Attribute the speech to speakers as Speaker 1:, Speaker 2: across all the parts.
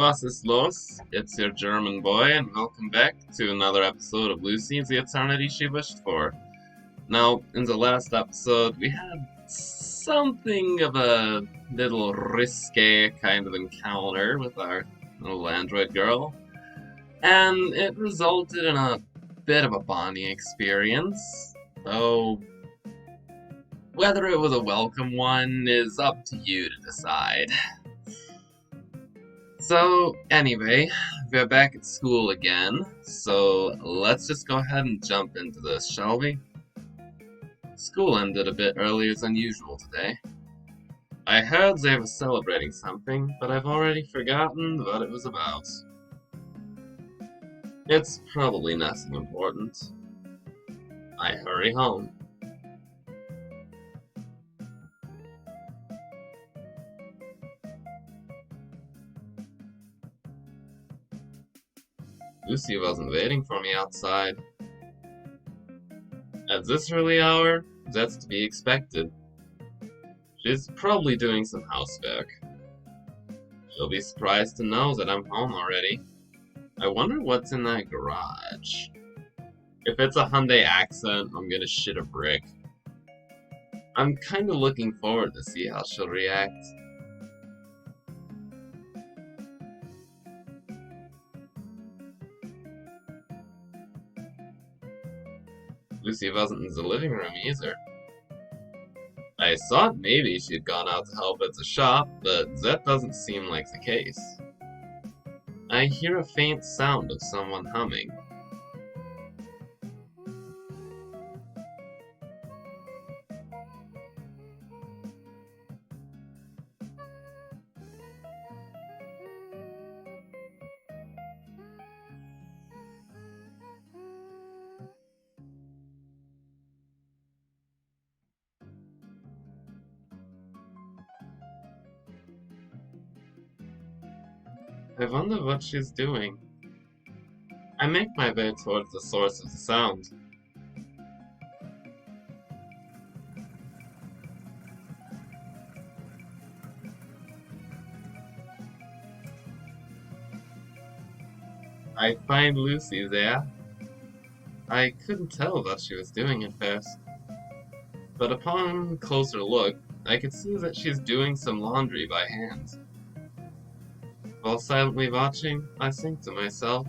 Speaker 1: Was ist los? It's your German boy, and welcome back to another episode of Lucy, the Eternity She Wished For. Now, in the last episode, we had something of a little risque kind of encounter with our little android girl, and it resulted in a bit of a bonding experience, though whether it was a welcome one is up to you to decide. So, anyway, we're back at school again, so let's just go ahead and jump into this, shall we? School ended a bit earlier than usual today. I heard they were celebrating something, but I've already forgotten what it was about. It's probably nothing important. I hurry home. Lucy wasn't waiting for me outside. At this early hour, that's to be expected. She's probably doing some housework. She'll be surprised to know that I'm home already. I wonder what's in that garage. If it's a Hyundai Accent, I'm gonna shit a brick. I'm kinda looking forward to see how she'll react. Lucy wasn't in the living room either. I thought maybe she'd gone out to help at the shop, but that doesn't seem like the case. I hear a faint sound of someone humming. I wonder what she's doing. I make my way towards the source of the sound. I find Lucy there. I couldn't tell what she was doing at first, but upon closer look, I could see that she's doing some laundry by hand. While silently watching, I think to myself,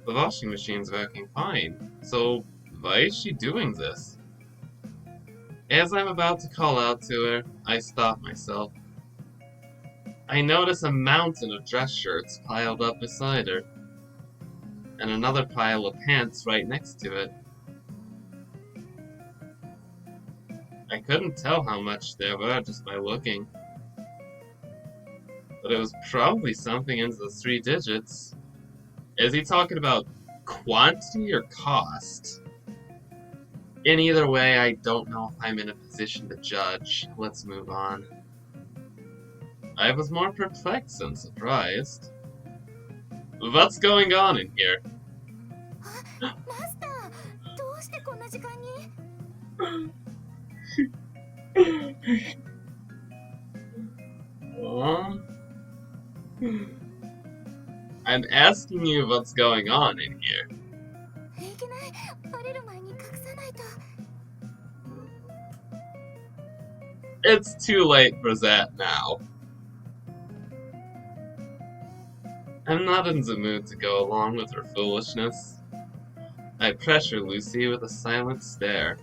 Speaker 1: the washing machine's working fine, so why is she doing this? As I'm about to call out to her, I stop myself. I notice a mountain of dress shirts piled up beside her, and another pile of pants right next to it. I couldn't tell how much there were just by looking. But it was probably something into the 3 digits. Is he talking about quantity or cost? In either way, I don't know if I'm in a position to judge. Let's move on. I was more perplexed than surprised. What's going on in here?
Speaker 2: Master, どうしてこんな時間に?
Speaker 1: I'm asking you what's going on in here.
Speaker 2: いけない、バレる前に隠さないと.
Speaker 1: It's too late for that now. I'm not in the mood to go along with her foolishness. I pressure Lucy with a silent stare,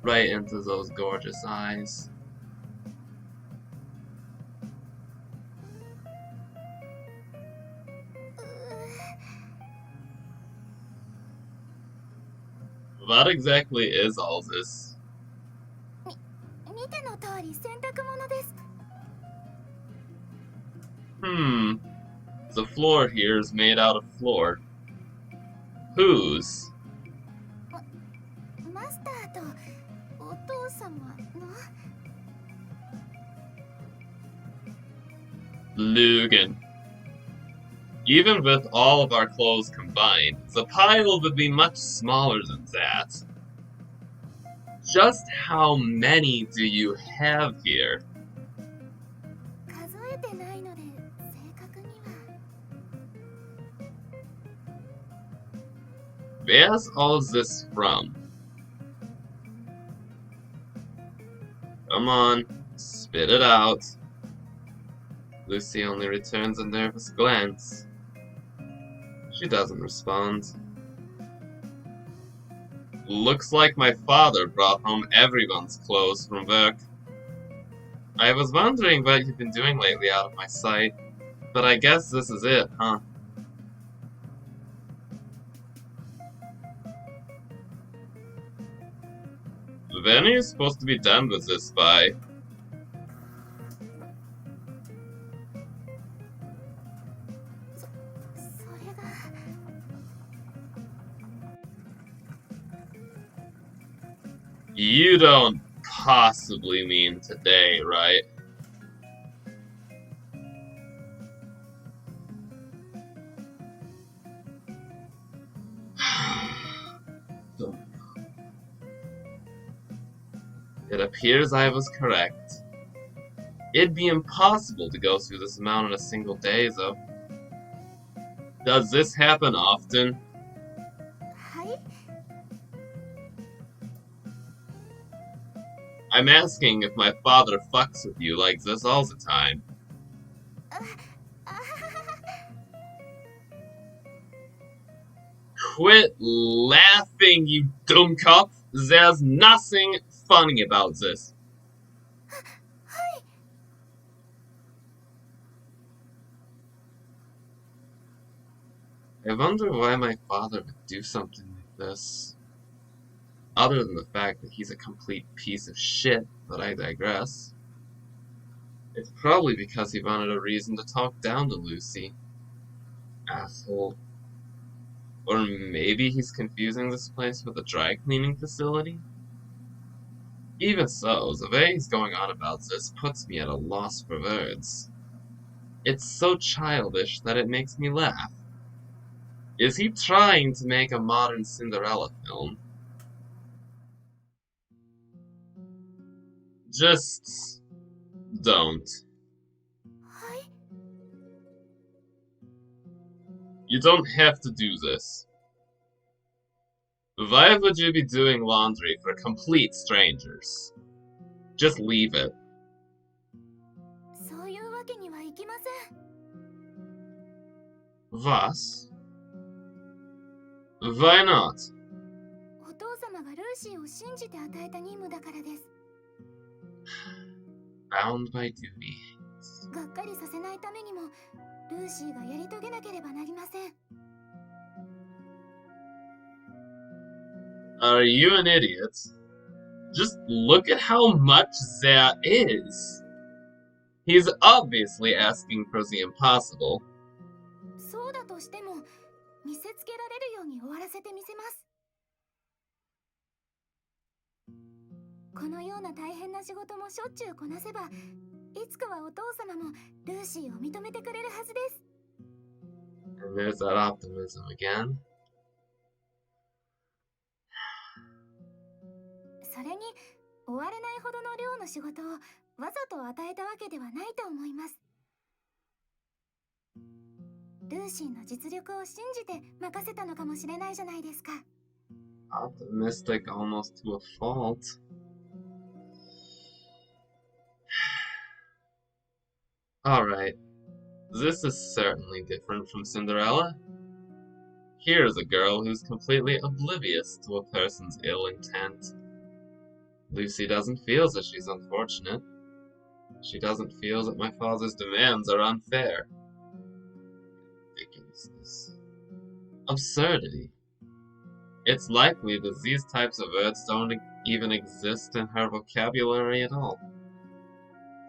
Speaker 1: right into those gorgeous eyes. What exactly is all this?
Speaker 2: 見ての通り洗濯物です.
Speaker 1: The floor here is made out of floor. Whose?
Speaker 2: マスターとお父様の?
Speaker 1: Lugan. Even with all of our clothes combined, the pile would be much smaller than that. Just how many do you have here?
Speaker 2: 数えてないので正
Speaker 1: Where's all this from? Come on, spit it out. Lucy only returns a nervous glance. She doesn't respond. Looks like my father brought home everyone's clothes from work. I was wondering what you've been doing lately out of my sight, but I guess this is it, huh? When are you supposed to be done with this by? You don't possibly mean today, right? It appears I was correct. It'd be impossible to go through this amount in a single day, though. Does this happen often? I'm asking if my father fucks with you like this all the time. Quit laughing, you dummkopf! There's nothing funny about this. I wonder why my father would do something like this. Other than the fact that he's a complete piece of shit, but I digress. It's probably because he wanted a reason to talk down to Lucy. Asshole. Or maybe he's confusing this place with a dry cleaning facility? Even so, the way he's going on about this puts me at a loss for words. It's so childish that it makes me laugh. Is he trying to make a modern Cinderella film? Just don't. You don't have to do this. Why would you be doing laundry for complete strangers? Just leave it. Was? Why not? Bound by duty. Are you an idiot? Just look at how much there is. He's obviously asking for the impossible. And there's that optimism again. Optimistic almost to a fault. Alright, this is certainly different from Cinderella. Here's a girl who's completely oblivious to a person's ill intent. Lucy doesn't feel that she's unfortunate. She doesn't feel that my father's demands are unfair. Ridiculousness. Absurdity. It's likely that these types of words don't even exist in her vocabulary at all.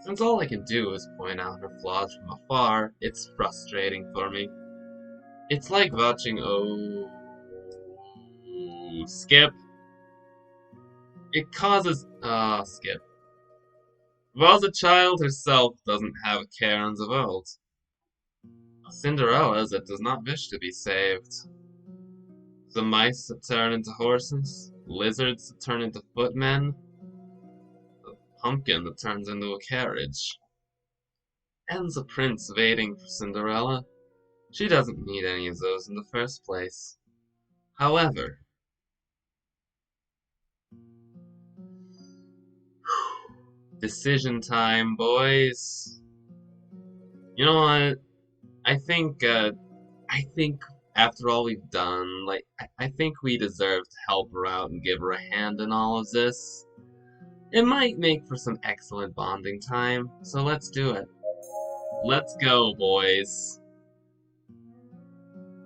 Speaker 1: Since all I can do is point out her flaws from afar, it's frustrating for me. It's like watching, skip. It causes, skip. While the child herself doesn't have a care in the world. A Cinderella that does not wish to be saved. The mice that turn into horses, lizards that turn into footmen, the pumpkin that turns into a carriage. And the prince waiting for Cinderella. She doesn't need any of those in the first place. However, decision time, boys. You know what? I think, uh, I think after all we've done, like, I think we deserve to help her out and give her a hand in all of this. It might make for some excellent bonding time, so let's do it. Let's go, boys.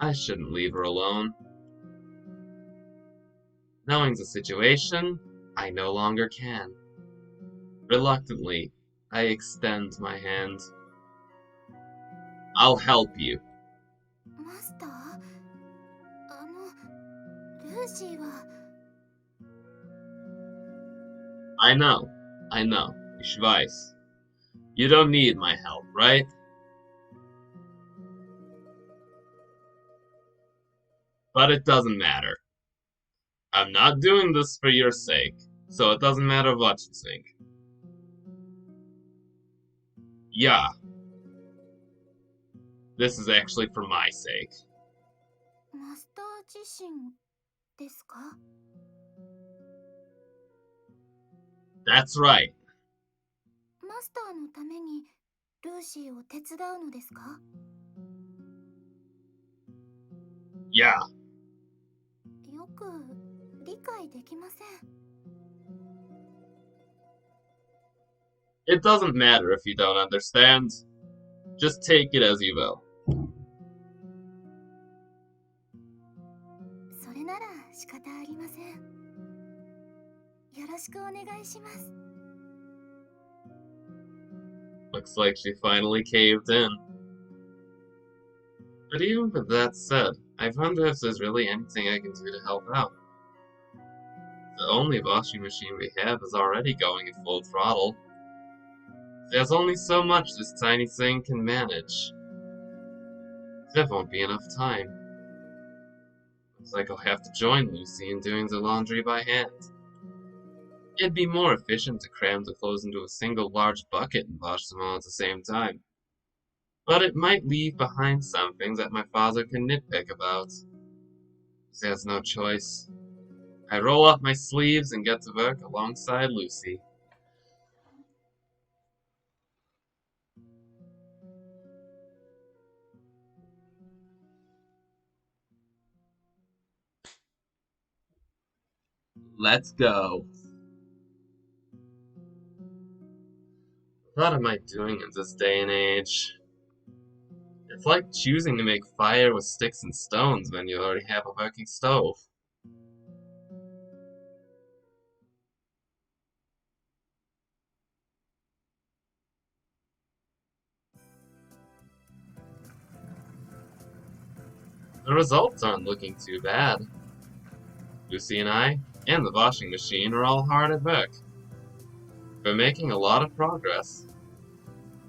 Speaker 1: I shouldn't leave her alone. Knowing the situation, I no longer can. Reluctantly, I extend my hand. I'll help you.
Speaker 2: マスター、ルーシーは
Speaker 1: I know, ich weiß. You don't need my help, right? But it doesn't matter. I'm not doing this for your sake, so it doesn't matter what you think. Yeah, this is actually for my sake.
Speaker 2: マスター自身ですか？
Speaker 1: That's right.
Speaker 2: マスターのためにルーシーを手伝うのですか？
Speaker 1: Yeah,
Speaker 2: よく理解できません。
Speaker 1: it doesn't matter if you don't understand. Just take it as you will.
Speaker 2: それなら仕方ありません。よろしくお願いします。
Speaker 1: Looks like she finally caved in. But even with that said, I wonder if there's really anything I can do to help out. The only washing machine we have is already going at full throttle. There's only so much this tiny thing can manage. There won't be enough time. Looks like I'll have to join Lucy in doing the laundry by hand. It'd be more efficient to cram the clothes into a single large bucket and wash them all at the same time. But it might leave behind some things that my father can nitpick about. There's no choice. I roll up my sleeves and get to work alongside Lucy. Let's go. What am I doing in this day and age? It's like choosing to make fire with sticks and stones when you already have a working stove. The results aren't looking too bad. Lucy and I, and the washing machine, are all hard at work. We're making a lot of progress.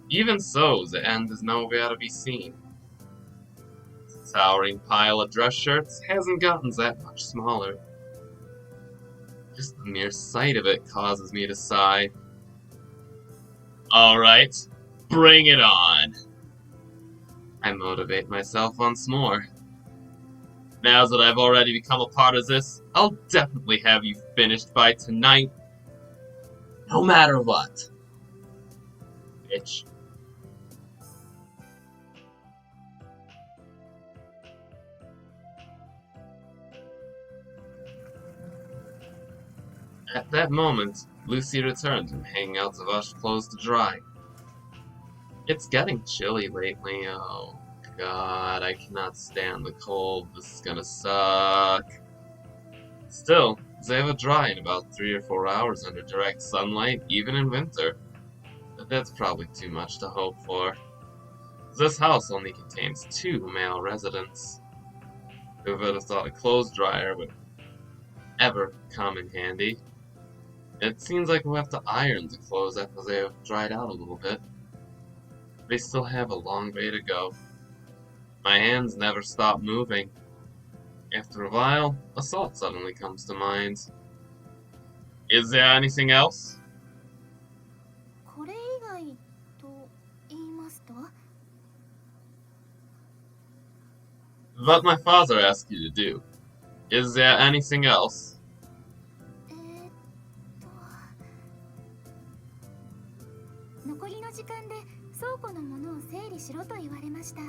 Speaker 1: Even so, the end is nowhere to be seen. The towering pile of dress shirts hasn't gotten that much smaller. Just the mere sight of it causes me to sigh. Alright, bring it on! I motivate myself once more. Now that I've already become a part of this, I'll definitely have you finished by tonight. No matter what. Bitch. At that moment, Lucy returns from hanging out the washed clothes to dry. It's getting chilly lately. Oh god, I cannot stand the cold. This is gonna suck. Still, they will dry in about 3 or 4 hours under direct sunlight, even in winter. But that's probably too much to hope for. This house only contains 2 male residents. Who would have thought a clothes dryer would ever come in handy? It seems like we'll have to iron the clothes after they have dried out a little bit. They still have a long way to go. My hands never stop moving. After a while, a thought suddenly comes to mind. Is there anything else?
Speaker 2: これ以外と言いますと？
Speaker 1: What my father asked you to do. Is there anything else?
Speaker 2: えーっ残りの時間で倉庫のものを整理しろと言われました。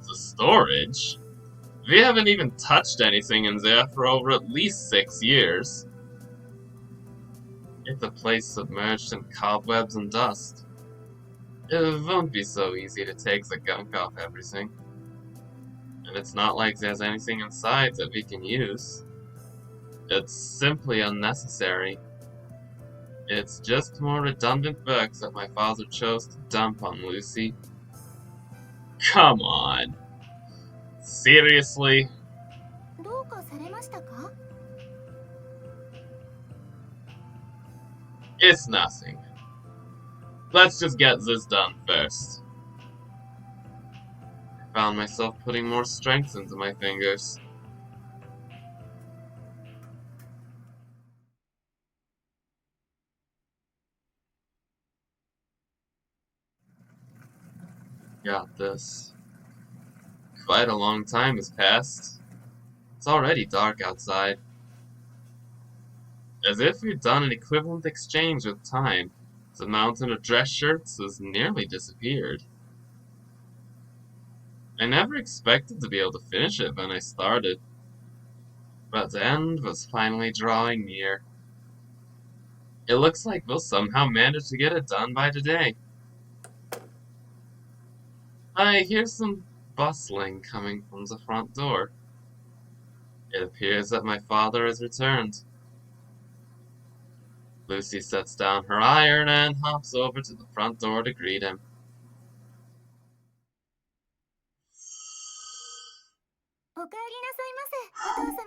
Speaker 1: The storage? We haven't even touched anything in there for over at least 6 years. It's a place submerged in cobwebs and dust. It won't be so easy to take the gunk off everything. And it's not like there's anything inside that we can use. It's simply unnecessary. It's just more redundant books that my father chose to dump on Lucy. Come on. Seriously?
Speaker 2: どうかされましたか？
Speaker 1: It's nothing. Let's just get this done first. I found myself putting more strength into my fingers. Got this. Quite a long time has passed. It's already dark outside. As if we'd done an equivalent exchange with time, the mountain of dress shirts has nearly disappeared. I never expected to be able to finish it when I started, but the end was finally drawing near. It looks like we'll somehow manage to get it done by today. I hear some bustling coming from the front door. It appears that my father has returned. Lucy sets down her iron and hops over to the front door to greet him.
Speaker 2: おかえりなさいませ、お父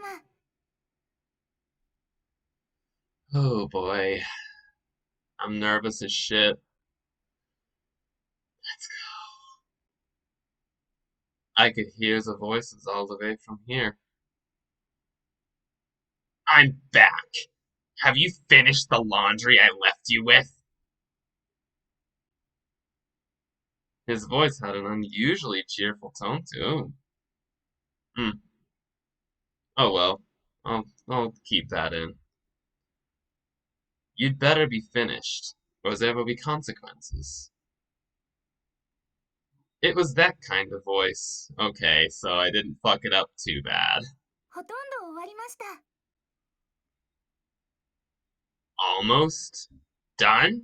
Speaker 2: 様。
Speaker 1: Oh boy. I'm nervous as shit. Let's go. I could hear the voices all the way from here. I'm back. Have you finished the laundry I left you with? His voice had an unusually cheerful tone to it. Oh well. I'll keep that in. You'd better be finished, or there will be consequences. It was that kind of voice. Okay, so I didn't fuck it up too bad.
Speaker 2: ほとんど終わりました。
Speaker 1: Almost done?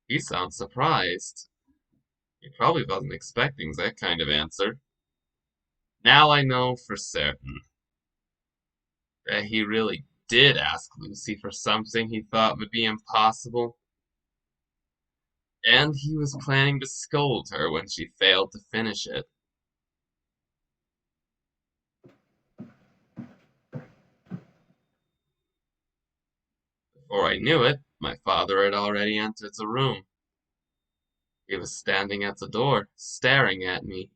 Speaker 1: He sounds surprised. He probably wasn't expecting that kind of answer. Now I know for certain that he really did ask Lucy for something he thought would be impossible. And he was planning to scold her when she failed to finish it. Before I knew it, my father had already entered the room. He was standing at the door, staring at me.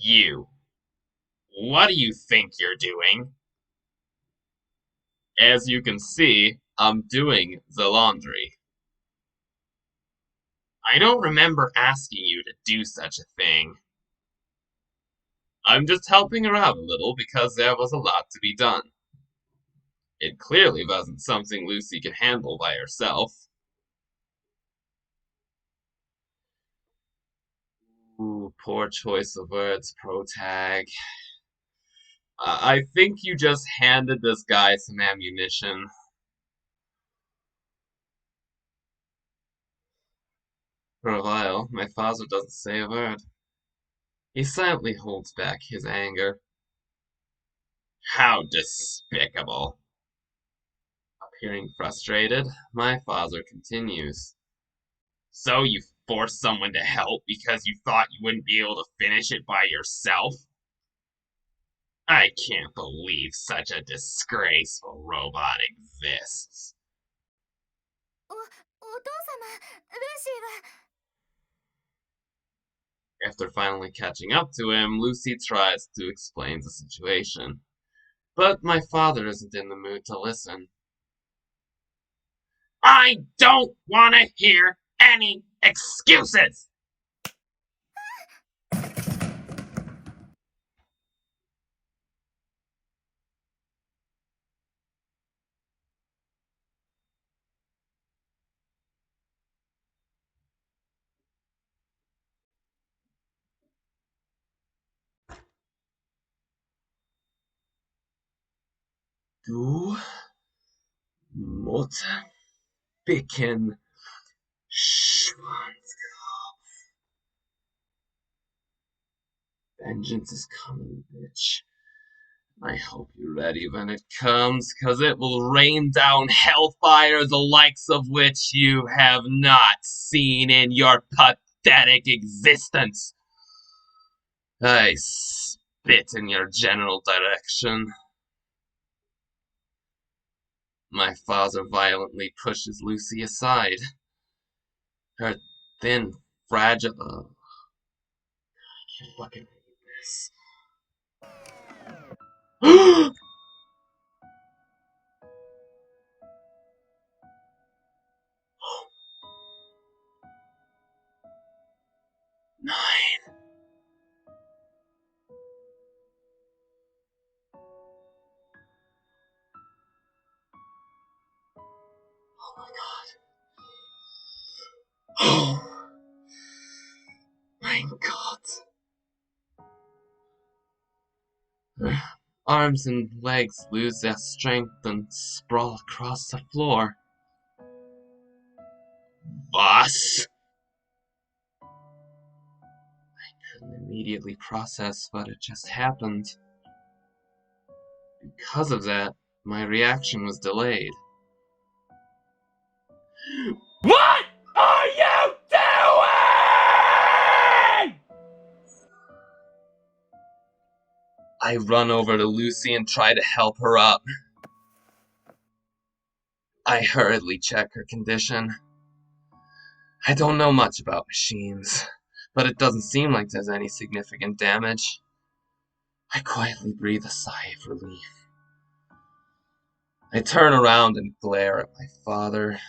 Speaker 1: You. What do you think you're doing? As you can see, I'm doing the laundry. I don't remember asking you to do such a thing. I'm just helping her out a little because there was a lot to be done. It clearly wasn't something Lucy could handle by herself. Ooh, poor choice of words, Protag. I think you just handed this guy some ammunition. For a while, my father doesn't say a word. He silently holds back his anger. How despicable. Appearing frustrated, my father continues. So you forced someone to help because you thought you wouldn't be able to finish it by yourself? I can't believe such a disgraceful robot exists.
Speaker 2: お父様、ルーシーは。
Speaker 1: After finally catching up to him, Lucy tries to explain the situation. But my father isn't in the mood to listen. I don't want to hear any excuses! Du Mutter Bicken Schwanz. Vengeance is coming, bitch. I hope you're ready when it comes, 'cause it will rain down hellfire the likes of which you have not seen in your pathetic existence. I spit in your general direction. My father violently pushes Lucy aside. Her thin, fragile... I can't fucking read this. 9. Oh my god. Oh my god. Her arms and legs lose their strength and sprawl across the floor. Was? I couldn't immediately process what had just happened. Because of that, my reaction was delayed. What are you doing? I run over to Lucy and try to help her up. I hurriedly check her condition. I don't know much about machines, but it doesn't seem like there's any significant damage. I quietly breathe a sigh of relief. I turn around and glare at my father.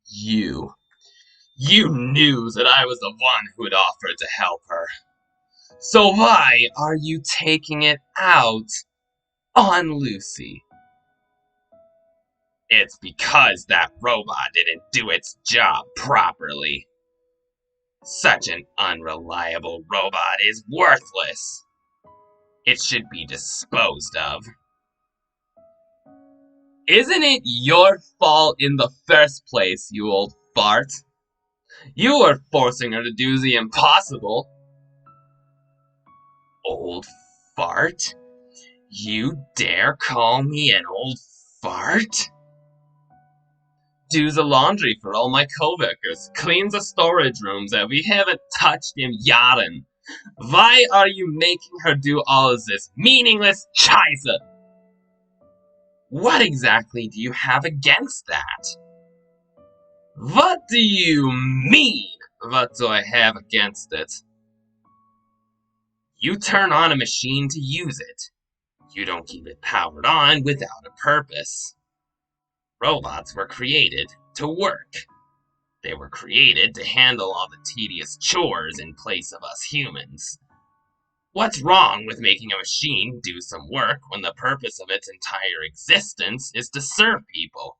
Speaker 1: You knew that I was the one who had offered to help her. So why are you taking it out on Lucy? It's because that robot didn't do its job properly. Such an unreliable robot is worthless. It should be disposed of. Isn't it your fault in the first place, you old fart? You were forcing her to do the impossible. Old fart? You dare call me an old fart? Do the laundry for all my coworkers, clean the storage rooms that we haven't touched in Jahren. Why are you making her do all of this meaningless Scheiße? What exactly do you have against that? What do you mean? What do I have against it? You turn on a machine to use it. You don't keep it powered on without a purpose. Robots were created to work. They were created to handle all the tedious chores in place of us humans. What's wrong with making a machine do some work when the purpose of its entire existence is to serve people?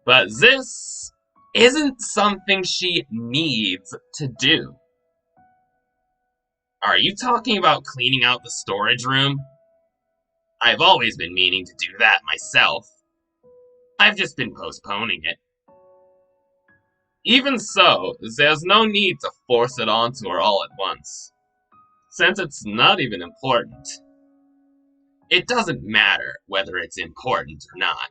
Speaker 1: But this isn't something she needs to do. Are you talking about cleaning out the storage room? I've always been meaning to do that myself. I've just been postponing it. Even so, there's no need to force it onto her all at once, since it's not even important. It doesn't matter whether it's important or not.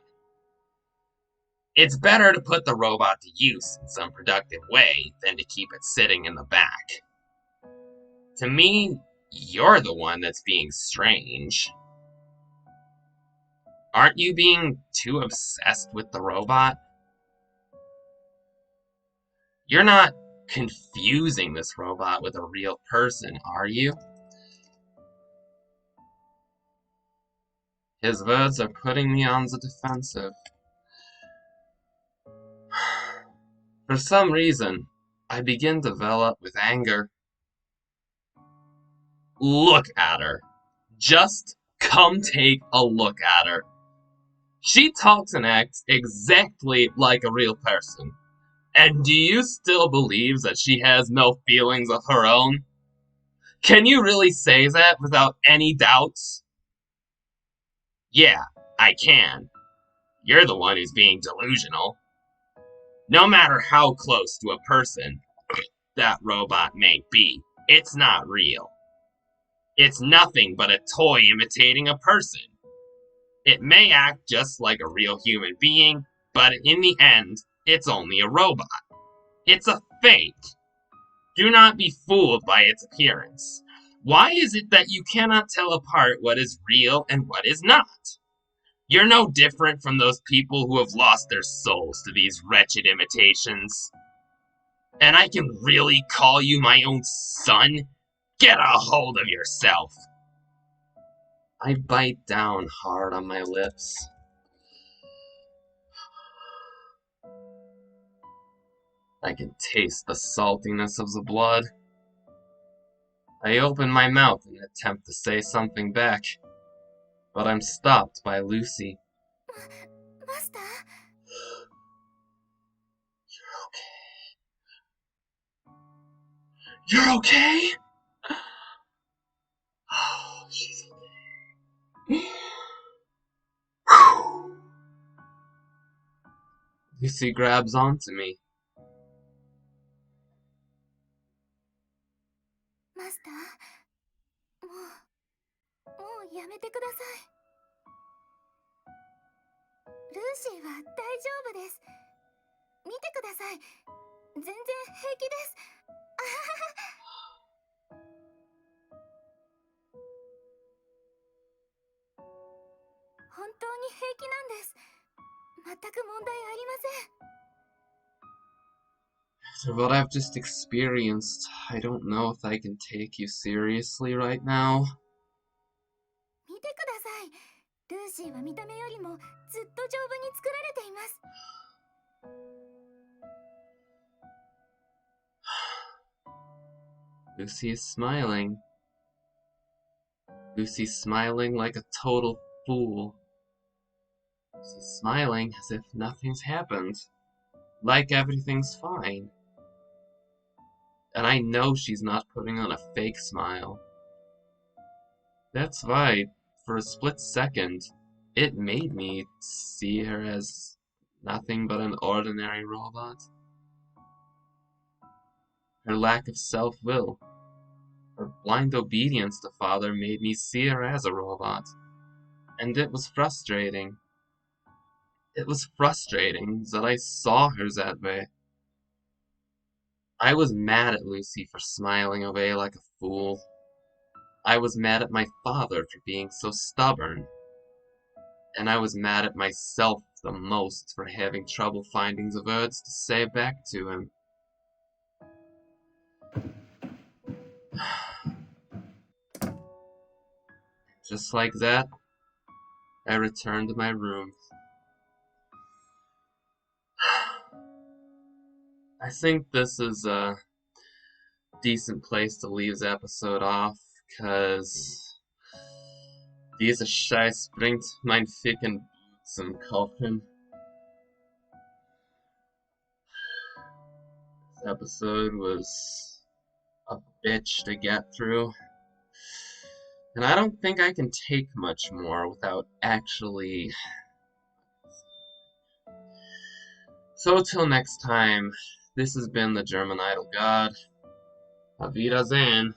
Speaker 1: It's better to put the robot to use in some productive way than to keep it sitting in the back. To me, you're the one that's being strange. Aren't you being too obsessed with the robot? You're not confusing this robot with a real person, are you? His words are putting me on the defensive. For some reason, I begin to well up with anger. Look at her. Just come take a look at her. She talks and acts exactly like a real person. And do you still believe that she has no feelings of her own? Can you really say that without any doubts? Yeah, I can. You're the one who's being delusional. No matter how close to a person that robot may be, it's not real. It's nothing but a toy imitating a person. It may act just like a real human being, but in the end, it's only a robot. It's a fake. Do not be fooled by its appearance. Why is it that you cannot tell apart what is real and what is not? You're no different from those people who have lost their souls to these wretched imitations. And I can really call you my own son? Get a hold of yourself! I bite down hard on my lips. I can taste the saltiness of the blood. I open my mouth and attempt to say something back, but I'm stopped by Lucy.
Speaker 2: Master?
Speaker 1: You're okay? Oh, she's okay. Lucy grabs onto me.
Speaker 2: マスター、もうやめてください。ルーシーは大丈夫です。見てください。全然平気です。あはは。本当に平気なんです。全く問題ありません。
Speaker 1: After what I've just experienced, I don't know if I can take you seriously right now.
Speaker 2: 見てください。ルーシーは見た目よりもずっと丈夫に作られています。
Speaker 1: Lucy is smiling. Lucy's smiling like a total fool. She's smiling as if nothing's happened. Like everything's fine. And I know she's not putting on a fake smile. That's why, for a split second, it made me see her as nothing but an ordinary robot. Her lack of self-will, her blind obedience to Father made me see her as a robot. And it was frustrating. It was frustrating that I saw her that way. I was mad at Lucy for smiling away like a fool. I was mad at my father for being so stubborn. And I was mad at myself the most for having trouble finding the words to say back to him. Just like that, I returned to my room. I think this is a decent place to leave the episode off, cause dieser Scheiß bringt mein Ficken zum Kochen. This episode was a bitch to get through. And I don't think I can take much more without actually... So till next time, this has been the German Idol God. Auf Wiedersehen.